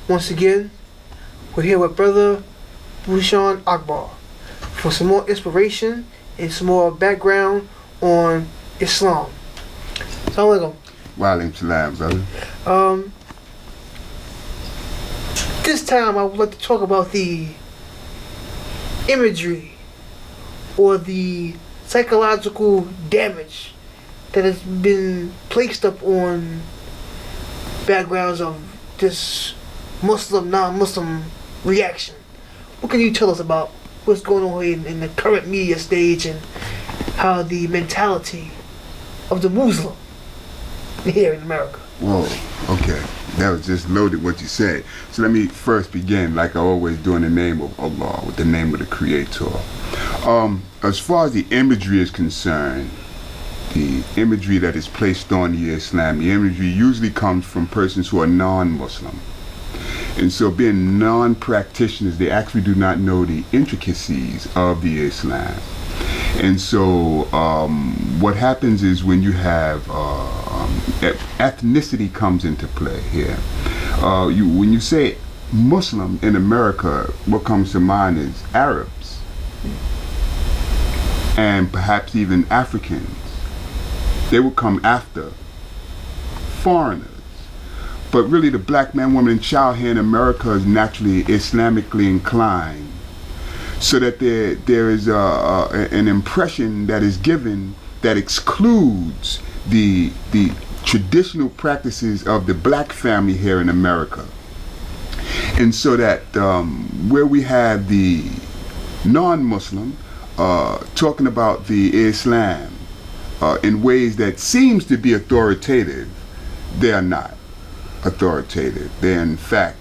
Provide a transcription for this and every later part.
Once again, we're here with Brother Bushan Akbar for some more inspiration and some more background on Islam. Assalamu alaikum. Wa alaikum salam, brother. This time I would like to talk about the imagery or the psychological damage that has been placed up on backgrounds of this Muslim, non-Muslim reaction. What can you tell us about what's going on in the current media stage and how the mentality of the Muslim here in America? Whoa, okay. That was just loaded what you said. So let me first begin, like I always do, in the name of Allah, with the name of the Creator. As far as the imagery is concerned, the imagery that is placed on the Islam, the imagery usually comes from persons who are non-Muslim. And so being non-practitioners, they actually do not know the intricacies of the Islam. And so what happens is when you have ethnicity comes into play here. When you say Muslim in America, what comes to mind is Arabs and perhaps even Africans. They will come after foreigners. But really the black man, woman, and child here in America is naturally Islamically inclined, so that there is an impression that is given that excludes the traditional practices of the black family here in America. And so that where we have the non-Muslim talking about the Islam in ways that seems to be authoritative, they are not authoritative. They're in fact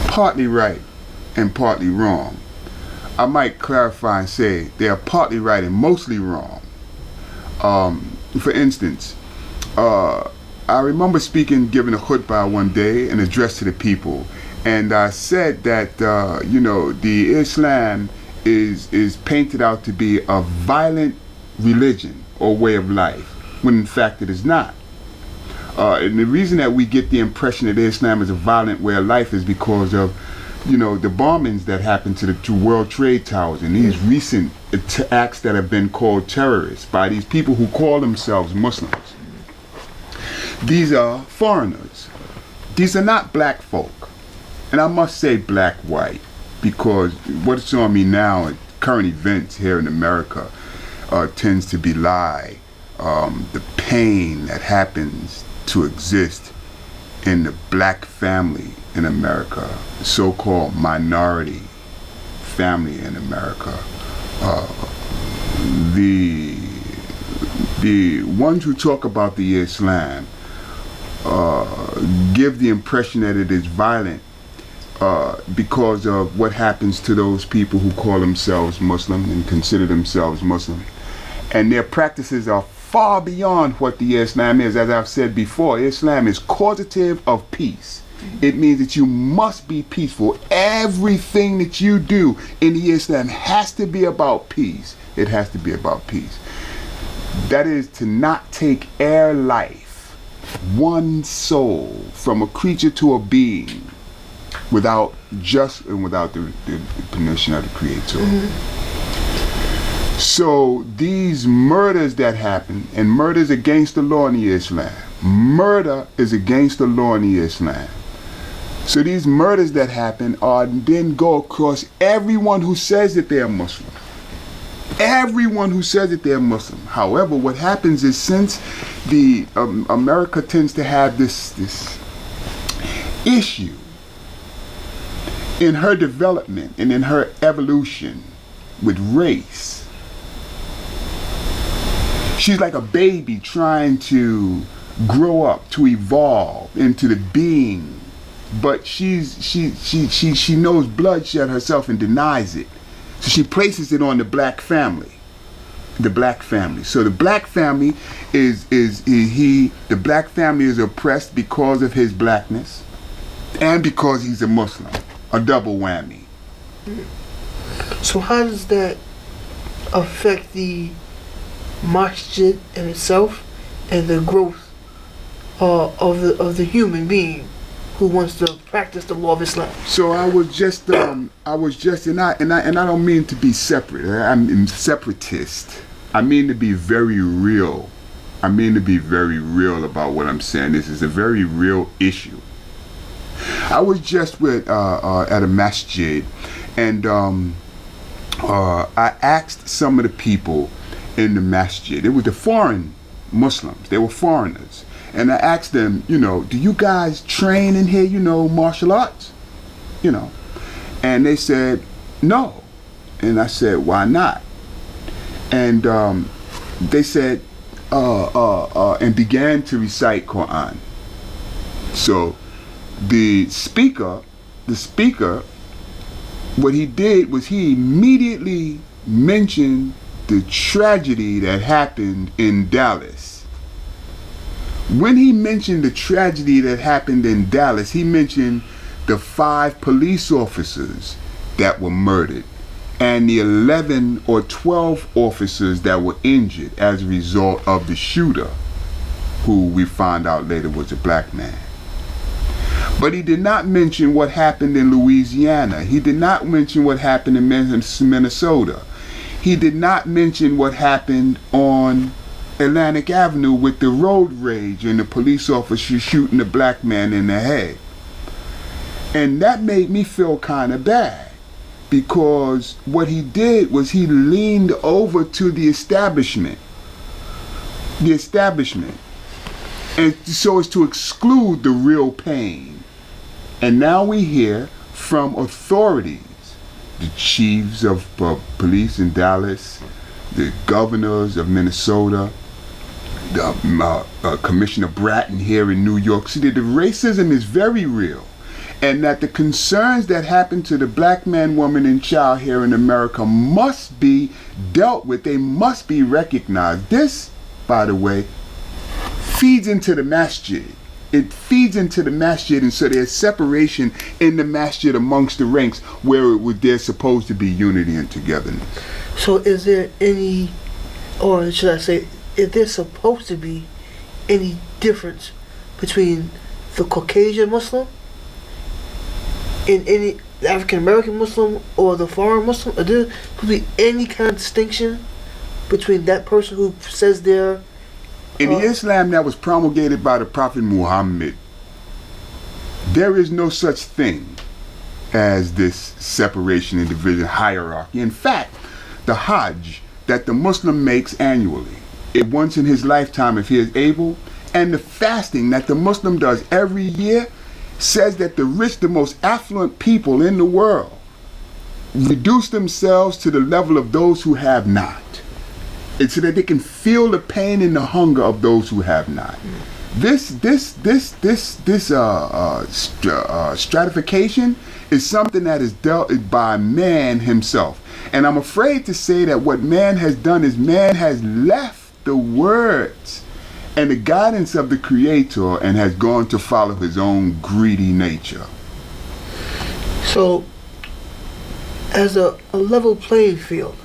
partly right and partly wrong. I might clarify and say they are partly right and mostly wrong. For instance, I remember giving a khutbah one day, an address to the people, and I said that the Islam is painted out to be a violent religion or way of life, when in fact it is not. And the reason that we get the impression that Islam is a violent way of life is because of the bombings that happened to the two World Trade Towers and these recent acts that have been called terrorists by these people who call themselves Muslims. These are foreigners. These are not black folk. And I must say black, white, because what's on me now at current events here in America tends to belie the pain that happens to exist in the black family in America, the so-called minority family in America. The ones who talk about the Islam give the impression that it is violent because of what happens to those people who call themselves Muslim and consider themselves Muslim. And their practices are far beyond what the Islam is. As I've said before, Islam is causative of peace. It means that you must be peaceful. Everything that you do in the Islam has to be about peace. It has to be about peace. That is to not take air life, one soul, from a creature to a being without the permission of the Creator. So these murders that happen, and murders against the law in the Islam, murder is against the law in the Islam. So these murders that happen then go across everyone who says that they are Muslim. Everyone who says that they're Muslim. However, what happens is, since the America tends to have this issue in her development and in her evolution with race, she's like a baby trying to grow up, to evolve into the being, but she knows bloodshed herself and denies it. So she places it on the black family. The black family. So the black family is oppressed because of his blackness and because he's a Muslim. A double whammy. So how does that affect the masjid in itself and the growth of the human being who wants to practice the law of Islam. So I was just, and I don't mean to be separate. I'm separatist. I mean to be very real. I mean to be very real about what I'm saying. This is a very real issue. I was just at a masjid, and I asked some of the people in the masjid. It was the foreign Muslims. They were foreigners. And I asked them, do you guys train in here, martial arts? And they said, no. And I said, why not? And they said, and began to recite Quran. So the speaker, what he did was he immediately mentioned the tragedy that happened in Dallas. When he mentioned the tragedy that happened in Dallas, he mentioned the 5 police officers that were murdered and the 11 or 12 officers that were injured as a result of the shooter, who we found out later was a black man. But he did not mention what happened in Louisiana. He did not mention what happened in Minnesota. He did not mention what happened on Atlantic Avenue with the road rage and the police officer shooting the black man in the head. And that made me feel kind of bad, because what he did was he leaned over to the establishment, and so as to exclude the real pain. And now we hear from authorities, the chiefs of police in Dallas, the governors of Minnesota, the Commissioner Bratton here in New York City, the racism is very real, and that the concerns that happen to the black man, woman, and child here in America must be dealt with. They must be recognized. This, by the way, feeds into the masjid. It feeds into the masjid, and so there's separation in the masjid amongst the ranks where there's supposed to be unity and togetherness. So is there any, or should I say, is there supposed to be any difference between the Caucasian Muslim and any African American Muslim or the foreign Muslim? Is there supposed to be any kind of distinction between that person who says they're in the Islam that was promulgated by the Prophet Muhammad? There is no such thing as this separation and division hierarchy. In fact, the Hajj that the Muslim makes annually, once in his lifetime if he is able, and the fasting that the Muslim does every year, says that the rich, the most affluent people in the world, reduce themselves to the level of those who have not. It's so that they can feel the pain and the hunger of those who have not. This stratification is something that is dealt by man himself. And I'm afraid to say that what man has done is man has left the words and the guidance of the Creator and has gone to follow his own greedy nature. So, as a level playing field,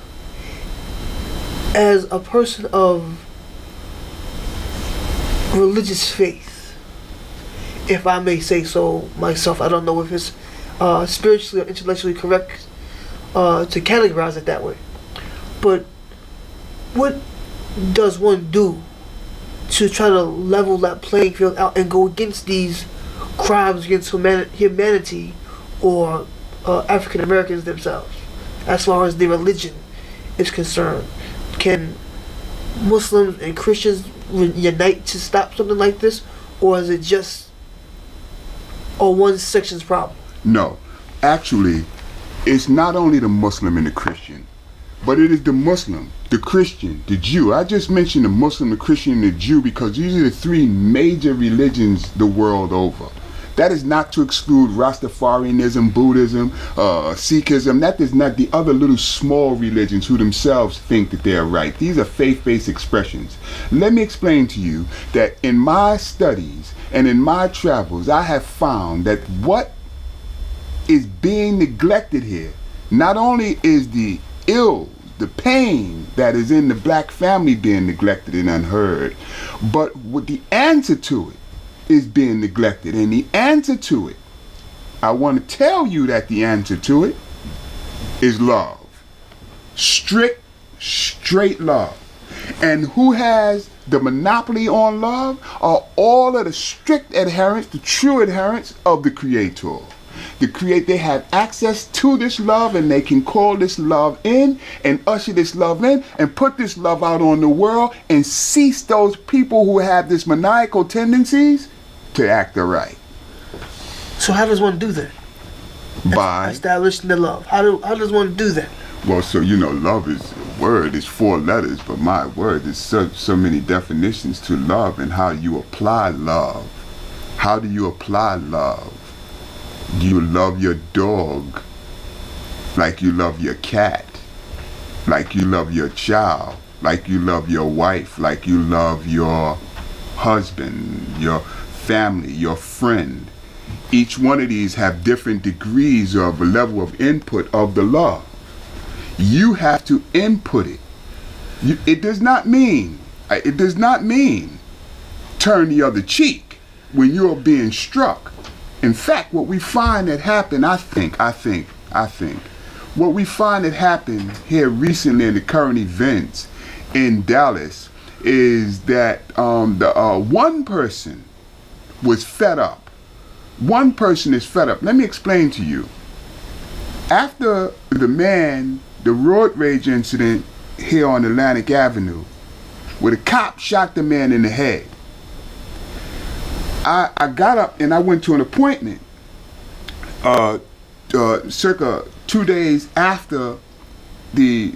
as a person of religious faith, if I may say so myself, I don't know if it's spiritually or intellectually correct to categorize it that way, but what does one do to try to level that playing field out and go against these crimes against humanity or African Americans themselves, as far as their religion is concerned? Can Muslims and Christians unite to stop something like this, or is it just a one section's problem? No, actually, it's not only the Muslim and the Christian, but it is the Muslim, the Christian, the Jew. I just mentioned the Muslim, the Christian, and the Jew because these are the 3 major religions the world over. That is not to exclude Rastafarianism, Buddhism, Sikhism. That is not the other little small religions who themselves think that they are right. These are faith-based expressions. Let me explain to you that in my studies and in my travels, I have found that what is being neglected here, not only is the ills, the pain that is in the black family being neglected and unheard, but with the answer to it is being neglected. And the answer to it, I want to tell you that the answer to it is love. Strict, straight love. And who has the monopoly on love are all of the strict adherents, the true adherents of the Creator. They have access to this love, and they can call this love in and usher this love in and put this love out on the world and cease those people who have this maniacal tendencies to act aright. So how does one do that? By establishing the love. How does one do that? Well, so love is a word. It's 4 letters, but my word, there's so many definitions to love and how you apply love. How do you apply love? Do you love your dog like you love your cat, like you love your child, like you love your wife, like you love your husband, your family, your friend? Each one of these have different degrees of a level of input of the love. You have to input it. It does not mean turn the other cheek when you're being struck. In fact, what we find that happened, I think, what we find that happened here recently in the current events in Dallas is that one person was fed up. One person is fed up. Let me explain to you. After the road rage incident here on Atlantic Avenue, where the cop shot the man in the head, I got up and I went to an appointment circa 2 days after the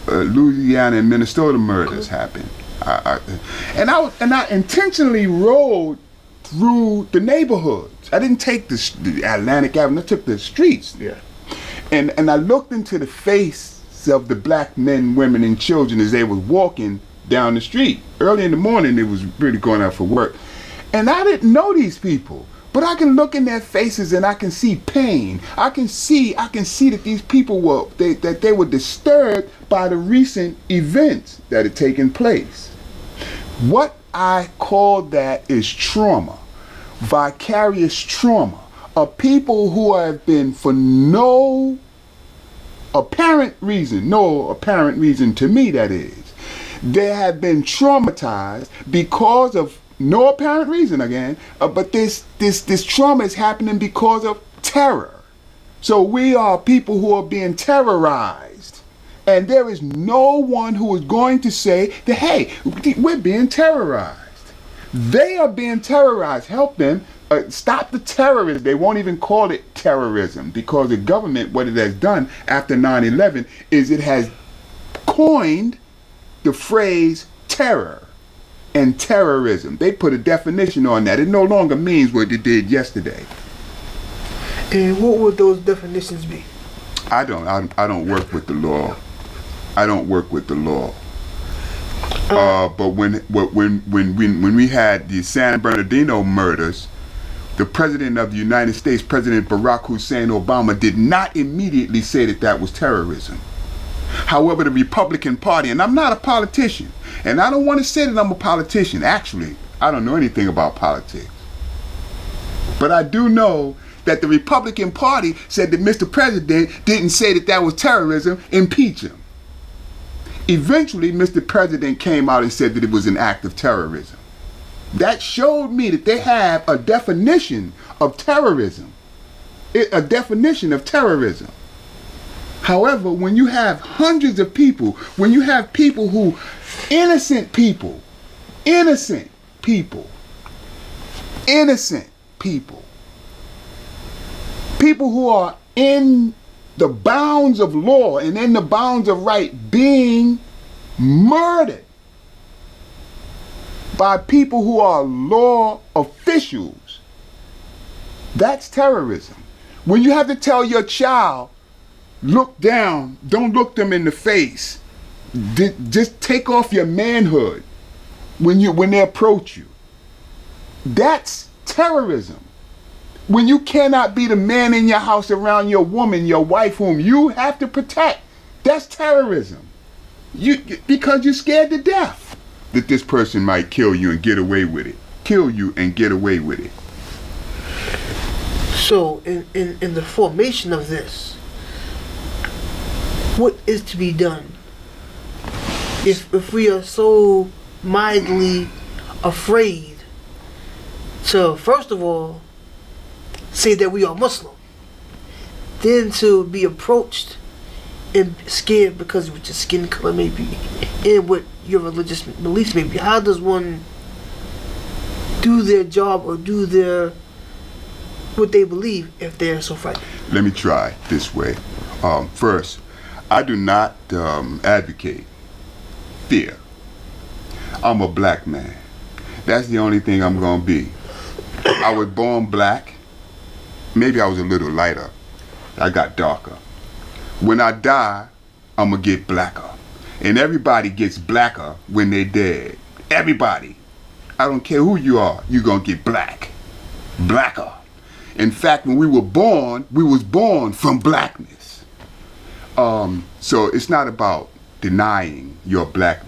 Louisiana and Minnesota murders happened. I intentionally rode through the neighborhoods. I didn't take the Atlantic Avenue, I took the streets there. And I looked into the face of the black men, women, and children as they was walking down the street. Early in the morning, they was really going out for work. And I didn't know these people, but I can look in their faces and I can see pain. I can see that these people were disturbed by the recent events that had taken place. What I call that is trauma, vicarious trauma, of people who have been, for no apparent reason to me that is, they have been traumatized because of no apparent reason again, but this trauma is happening because of terror. So we are people who are being terrorized, and there is no one who is going to say that, hey, we're being terrorized. They are being terrorized. Help them stop the terrorism. They won't even call it terrorism, because the government, what it has done after 9/11 is it has coined the phrase terror and terrorism. They put a definition on that. It no longer means what it did yesterday. And what would those definitions be? I don't work with the law. I don't work with the law. But when we had the San Bernardino murders, the President of the United States, President Barack Hussein Obama, did not immediately say that that was terrorism. However, the Republican Party, and I'm not a politician, and I don't want to say that I'm a politician. Actually, I don't know anything about politics. But I do know that the Republican Party said that Mr. President didn't say that that was terrorism, impeach him. Eventually, Mr. President came out and said that it was an act of terrorism. That showed me that they have a definition of terrorism. A definition of terrorism. However, when you have hundreds of people, when you have people who, innocent people who are in the bounds of law and in the bounds of right, being murdered by people who are law officials, that's terrorism. When you have to tell your child, look down, don't look them in the face, just take off your manhood when they approach you, that's terrorism. When you cannot be the man in your house around your woman, your wife, whom you have to protect, that's terrorism. Because you're scared to death that this person might kill you and get away with it. kill you and get away with it. So, in the formation of this, what is to be done if we are so mildly afraid to, first of all, say that we are Muslim, then to be approached and scared because of what your skin color may be and what your religious beliefs may be? How does one do their job or do their what they believe if they are so frightened? Let me try this way. First, I do not advocate fear. I'm a black man. That's the only thing I'm gonna be. I was born black. Maybe I was a little lighter. I got darker. When I die, I'm gonna get blacker. And everybody gets blacker when they dead. Everybody. I don't care who you are, you're gonna get black. Blacker. In fact, when we was born from blackness. So it's not about denying your blackness.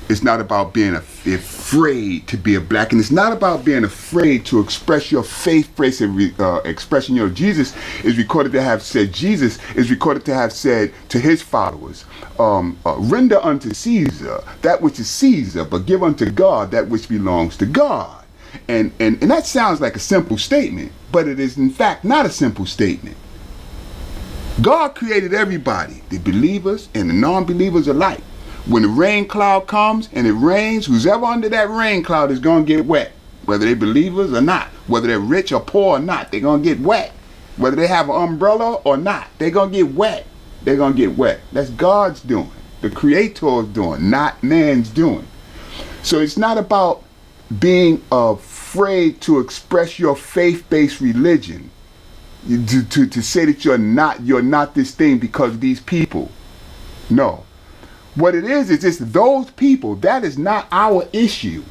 It's not about being afraid to be a black, and it's not about being afraid to express your faith, praise, and expression. You know, Jesus is recorded to have said, to his followers, render unto Caesar that which is Caesar, but give unto God that which belongs to God. And that sounds like a simple statement, but it is in fact not a simple statement. God created everybody, the believers and the non-believers alike. When the rain cloud comes and it rains, who's ever under that rain cloud is going to get wet. Whether they're believers or not. Whether they're rich or poor or not, they're going to get wet. Whether they have an umbrella or not, they're going to get wet. They're going to get wet. That's God's doing. The Creator's doing, not man's doing. So it's not about being afraid to express your faith-based religion. To say that you're not this thing because of these people. No. What it is just those people. That is not our issue.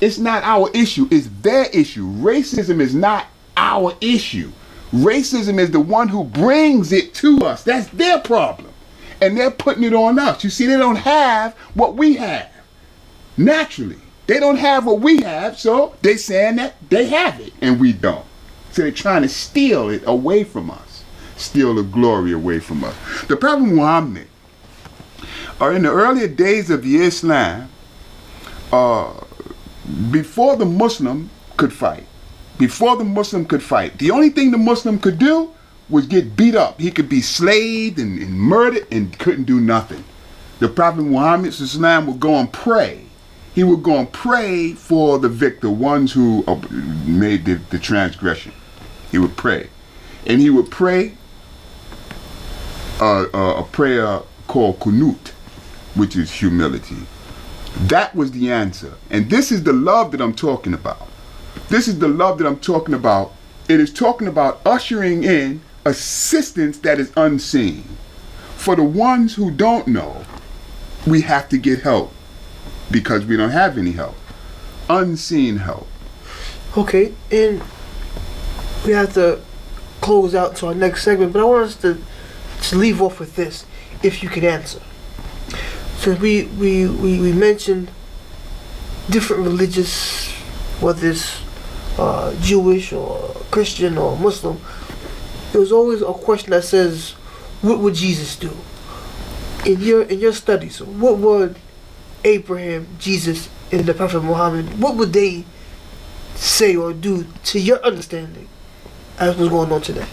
It's not our issue. It's their issue. Racism is not our issue. Racism is the one who brings it to us. That's their problem. And they're putting it on us. You see, they don't have what we have. Naturally. They don't have what we have, so they're saying that they have it and we don't. So they're trying to steal it away from us. Steal the glory away from us. The Prophet Muhammad, in the earlier days of the Islam, before the Muslim could fight, the only thing the Muslim could do was get beat up. He could be slaved and murdered and couldn't do nothing. The Prophet Muhammad Islam would go and pray. He would go and pray for the victor, ones who made the transgression. He would pray. And he would pray a prayer called kunut, which is humility. That was the answer. And this is the love that I'm talking about. This is the love that I'm talking about. It is talking about ushering in assistance that is unseen. For the ones who don't know, we have to get help because we don't have any help. Unseen help. Okay, and we have to close out to our next segment, but I want us to leave off with this, if you could answer. So we mentioned different religious, whether it's Jewish or Christian or Muslim. There was always a question that says, what would Jesus do? In your studies, what would Abraham, Jesus, and the Prophet Muhammad, what would they say or do to your understanding as what's going on today?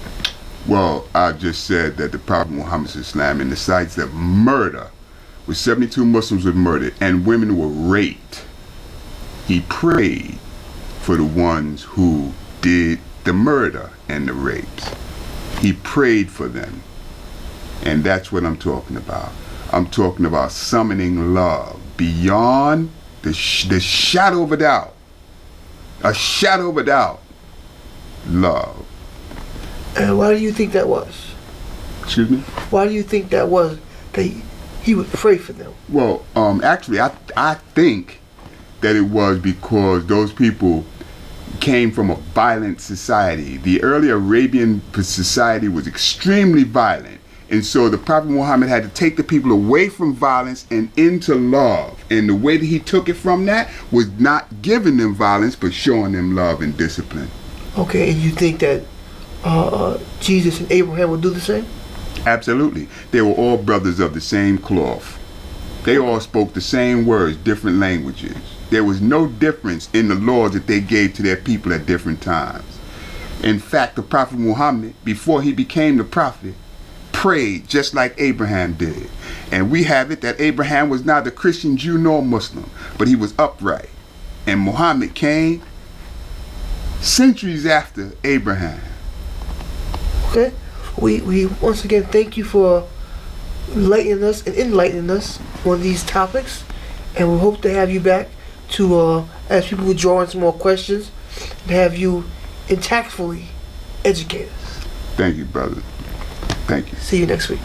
Well, I just said that the Prophet Muhammad Islam in the sites of murder, with 72 Muslims were murdered and women were raped, he prayed for the ones who did the murder and the rapes. He prayed for them. And that's what I'm talking about. I'm talking about summoning love beyond the shadow of a doubt. A shadow of a doubt. Love. And why do you think that was? Excuse me? Why do you think that was that he would pray for them? Well, actually, I think that it was because those people came from a violent society. The early Arabian society was extremely violent. And so the Prophet Muhammad had to take the people away from violence and into love. And the way that he took it from that was not giving them violence, but showing them love and discipline. Okay, and you think that Jesus and Abraham will do the same? Absolutely. They were all brothers of the same cloth. They all spoke the same words, different languages. There was no difference in the laws that they gave to their people at different times. In fact, the Prophet Muhammad, before he became the prophet, prayed just like Abraham did. And we have it that Abraham was neither Christian, Jew, nor Muslim, but he was upright. And Muhammad came centuries after Abraham. Okay. We once again thank you for enlightening us on these topics, and we hope to have you back to as people will draw in some more questions and have you tactfully educate us. Thank you, brother. Thank you. See you next week.